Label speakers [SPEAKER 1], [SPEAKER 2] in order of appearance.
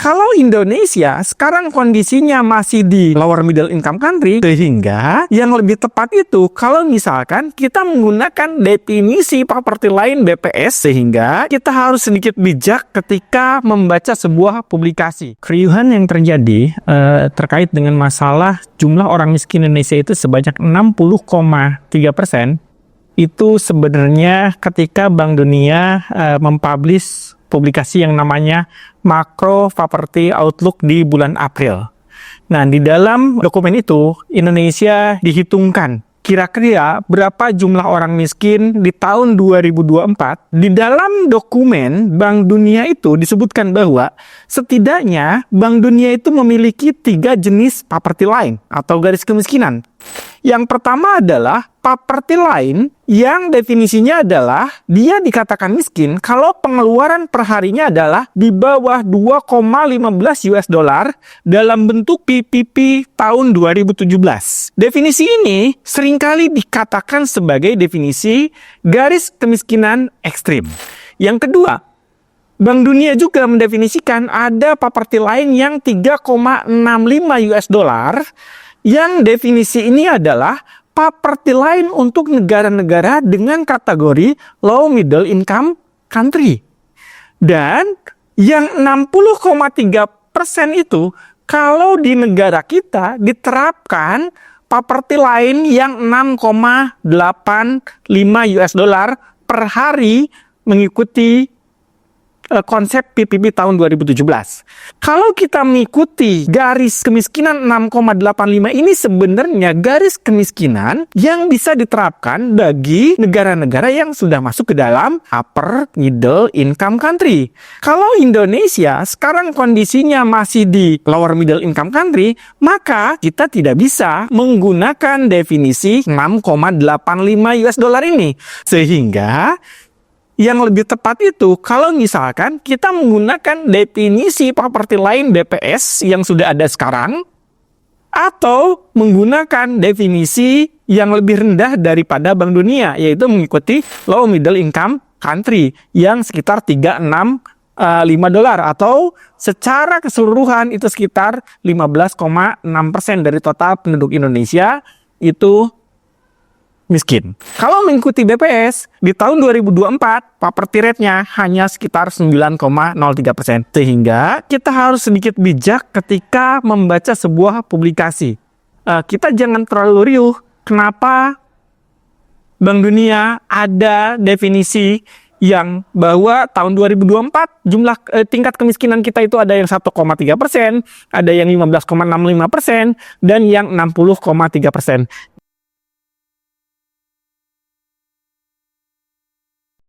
[SPEAKER 1] Kalau Indonesia sekarang kondisinya masih di lower middle income country, sehingga yang lebih tepat itu kalau misalkan kita menggunakan definisi properti lain BPS, sehingga kita harus sedikit bijak ketika membaca sebuah publikasi. Keriuhan yang terjadi terkait dengan masalah jumlah orang miskin Indonesia itu sebanyak 60,3%, itu sebenarnya ketika Bank Dunia mempublish publikasi yang namanya Macro Poverty Outlook di bulan April. Nah, di dalam dokumen itu Indonesia dihitungkan kira-kira berapa jumlah orang miskin di tahun 2024. Di dalam dokumen Bank Dunia itu disebutkan bahwa setidaknya Bank Dunia itu memiliki 3 jenis poverty line atau garis kemiskinan. Yang pertama adalah poverty line yang definisinya adalah dia dikatakan miskin kalau pengeluaran perharinya adalah di bawah 2,15 US dollar dalam bentuk PPP tahun 2017. Definisi ini seringkali dikatakan sebagai definisi garis kemiskinan ekstrim. Yang kedua, Bank Dunia juga mendefinisikan ada poverty line yang 3,65 US dollar, yang definisi ini adalah poverty line untuk negara-negara dengan kategori low middle income country. Dan yang 60,3% itu kalau di negara kita diterapkan poverty line yang 6,85 US dollar per hari mengikuti konsep PPP tahun 2017. Kalau kita mengikuti garis kemiskinan 6,85 ini sebenarnya garis kemiskinan yang bisa diterapkan bagi negara-negara yang sudah masuk ke dalam upper middle income country. Kalau Indonesia sekarang kondisinya masih di lower middle income country, maka kita tidak bisa menggunakan definisi 6,85 US dollar ini. Sehingga yang lebih tepat itu kalau misalkan kita menggunakan definisi properti lain BPS yang sudah ada sekarang, atau menggunakan definisi yang lebih rendah daripada Bank Dunia, yaitu mengikuti low middle income country yang sekitar 365 dolar, atau secara keseluruhan itu sekitar 15,6% dari total penduduk Indonesia itu miskin. Kalau mengikuti BPS, di tahun 2024, poverty rate-nya hanya sekitar 9,03%. Sehingga kita harus sedikit bijak ketika membaca sebuah publikasi. Kita jangan terlalu riuh. Kenapa Bank Dunia ada definisi yang bahwa tahun 2024 jumlah tingkat kemiskinan kita itu ada yang 1,3%, ada yang 15,65%, dan yang 60,3%.